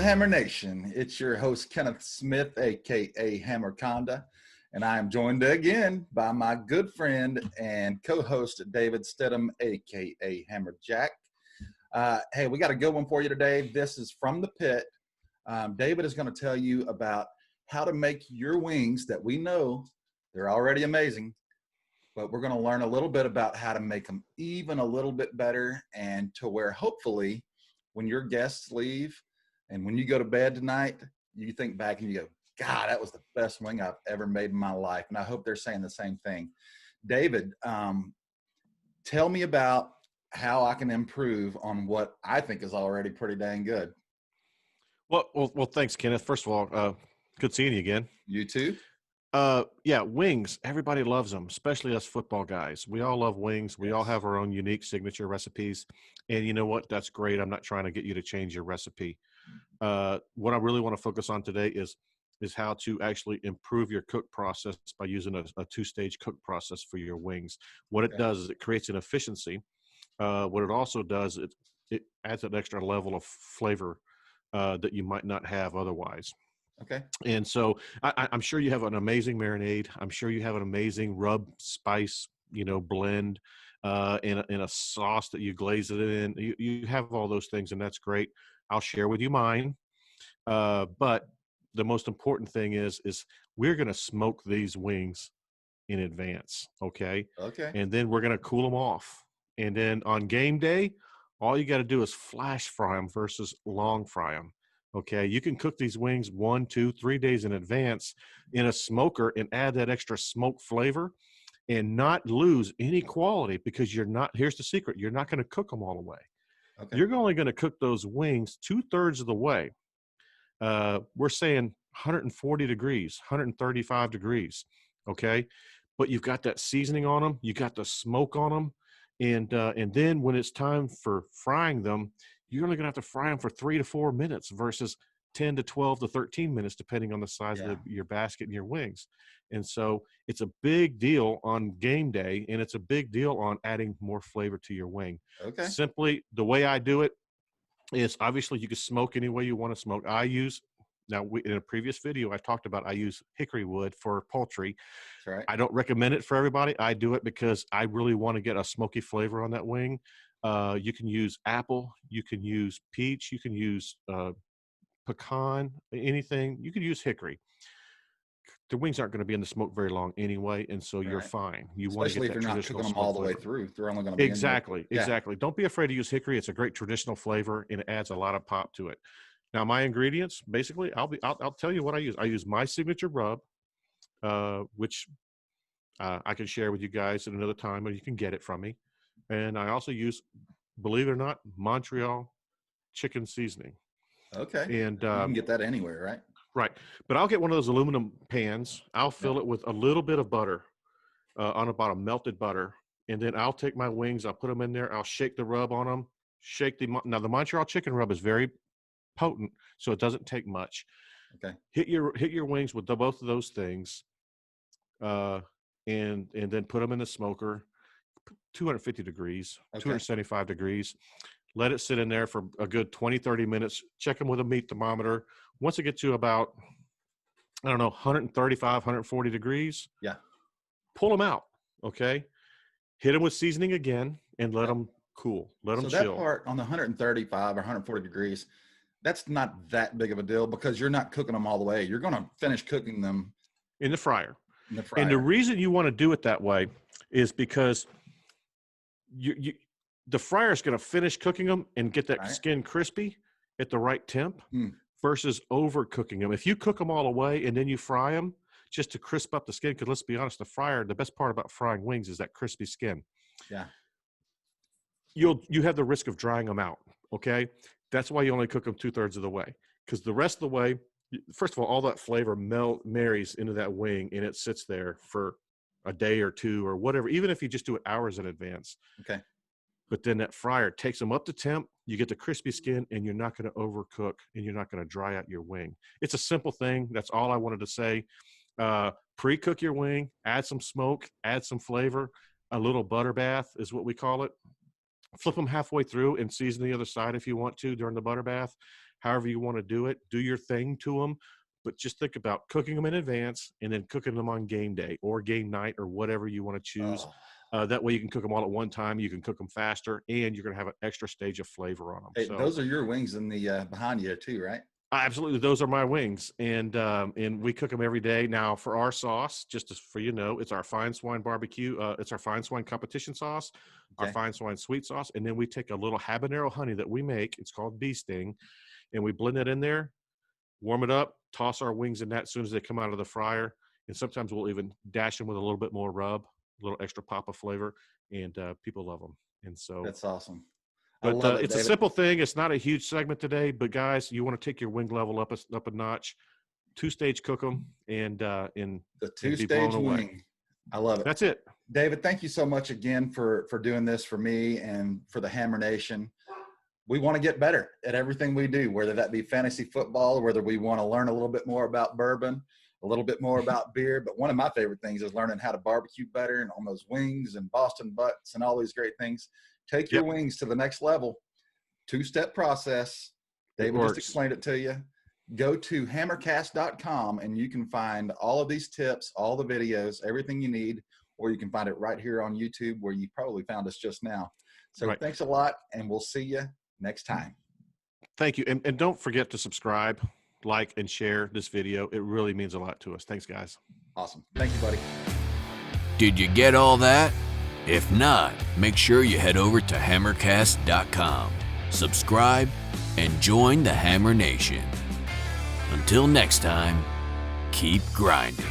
Hammer Nation? It's your host, Kenneth Smith, a.k.a. HammerConda, and I am joined again by my good friend and co-host, David Stidham, a.k.a. Hammerjack. Hey, we got a good one for you today. This is from the pit. David is going to tell you about how to make your wings that we know they're already amazing, but we're going to learn a little bit about how to make them even a little bit better, and to where hopefully when your guests leave and when you go to bed tonight, you think back and you go, God, that was the best wing I've ever made in my life. And I hope they're saying the same thing. David, tell me about how I can improve on what I think is already pretty dang good. Well, thanks, Kenneth. First of all, good seeing you again. You too? Yeah, wings. Everybody loves them, especially us football guys. We all love wings. We all have our own unique signature recipes. And you know what? That's great. I'm not trying to get you to change your recipe. What I really want to focus on today is how to actually improve your cook process by using a two-stage cook process for your wings. What it does is it creates an efficiency. What it also does, it adds an extra level of flavor that you might not have otherwise. Okay. And so I'm sure you have an amazing marinade. I'm sure you have an amazing rub spice, blend in a sauce that you glaze it in. You have all those things, and that's great. I'll share with you mine. But the most important thing is we're going to smoke these wings in advance. Okay. Okay. And then we're going to cool them off. And then on game day, all you got to do is flash fry them versus long fry them. Okay, you can cook these wings 1, 2, 3 days in advance in a smoker and add that extra smoke flavor and not lose any quality, because here's the secret, you're not going to cook them all the way. Okay. You're only going to cook those wings 2/3 of the way. We're saying 140 degrees, 135 degrees, okay? But you've got that seasoning on them, you got the smoke on them, and then when it's time for frying them, you're only going to have to fry them for 3 to 4 minutes versus 10 to 12 to 13 minutes, depending on the size of your basket and your wings. And so it's a big deal on game day, and it's a big deal on adding more flavor to your wing. Okay. Simply, the way I do it is, obviously you can smoke any way you want to smoke. In a previous video, I talked about I use hickory wood for poultry. That's right. I don't recommend it for everybody. I do it because I really want to get a smoky flavor on that wing. You can use apple, you can use peach, you can use pecan, anything. You can use hickory. The wings aren't going to be in the smoke very long anyway, and so you're fine. You want to get that traditional flavor. Especially if you're not cooking them all the way through. They're only going to be Exactly. Don't be afraid to use hickory. It's a great traditional flavor, and it adds a lot of pop to it. Now, my ingredients, basically, I'll tell you what I use. I use my signature rub, which I can share with you guys at another time, or you can get it from me. And I also use, believe it or not, Montreal chicken seasoning. Okay. And you can get that anywhere, right? Right. But I'll get one of those aluminum pans. I'll fill it with a little bit of butter on the bottom, melted butter. And then I'll take my wings, I'll put them in there. I'll shake the rub on them. Now the Montreal chicken rub is very potent, so it doesn't take much. Okay. Hit your wings with both of those things, and then put them in the smoker, 250 degrees, 275 degrees. Let it sit in there for a good 20, 30 minutes. Check them with a meat thermometer. Once it gets to about, 135, 140 degrees, pull them out, okay? Hit them with seasoning again and let them cool. Let them chill. So that part on the 135 or 140 degrees, that's not that big of a deal, because you're not cooking them all the way. You're going to finish cooking them in the fryer. And the reason you want to do it that way is because the fryer is going to finish cooking them and get that skin crispy at the right temp versus overcooking them. If you cook them all the way and then you fry them just to crisp up the skin, because let's be honest, the best part about frying wings is that crispy skin. Yeah. You have the risk of drying them out, okay? That's why you only cook them 2/3 of the way, because the rest of the way, first of all that flavor marries into that wing, and it sits there for a day or two or whatever, even if you just do it hours in advance. Okay. But then that fryer takes them up to temp, you get the crispy skin, and you're not going to overcook, and you're not going to dry out your wing. It's a simple thing. That's all I wanted to say. Pre-cook your wing, add some smoke, add some flavor. A little butter bath is what we call it. Flip them halfway through and season the other side if you want to during the butter bath. however you want to do it. Do your thing to them, but just think about cooking them in advance and then cooking them on game day or game night or whatever you want to choose. That way you can cook them all at one time. You can cook them faster, and you're going to have an extra stage of flavor on them. Hey, those are your wings in the behind you too, right? Absolutely, those are my wings, and we cook them every day. Now, for our sauce, just for you know, it's our fine swine barbecue. It's our fine swine competition sauce, our fine swine sweet sauce, and then we take a little habanero honey that we make. It's called Bee Sting, and we blend it in there, warm it up, toss our wings in that as soon as they come out of the fryer, and sometimes we'll even dash them with a little bit more rub, a little extra pop of flavor, and people love them. And so that's awesome. But it's David. a simple thing. It's not a huge segment today, but guys, you want to take your wing level up a notch. 2-stage cook them, and the 2-stage wing. I love it. That's it. David, thank you so much again for doing this for me and for the Hammer Nation. We want to get better at everything we do, whether that be fantasy football, or whether we want to learn a little bit more about bourbon, a little bit more about beer. But one of my favorite things is learning how to barbecue better and on those wings and Boston butts and all these great things. Take your wings to the next level. 2-step process. David just explained it to you. Go to HammerCast.com and you can find all of these tips, all the videos, everything you need, or you can find it right here on YouTube where you probably found us just now. So thanks a lot, and we'll see you next time. Thank you. And don't forget to subscribe, like, and share this video. It really means a lot to us. Thanks, guys. Awesome. Thank you, buddy. Did you get all that? If not, make sure you head over to HammerCast.com, subscribe, and join the Hammer Nation. Until next time, keep grinding.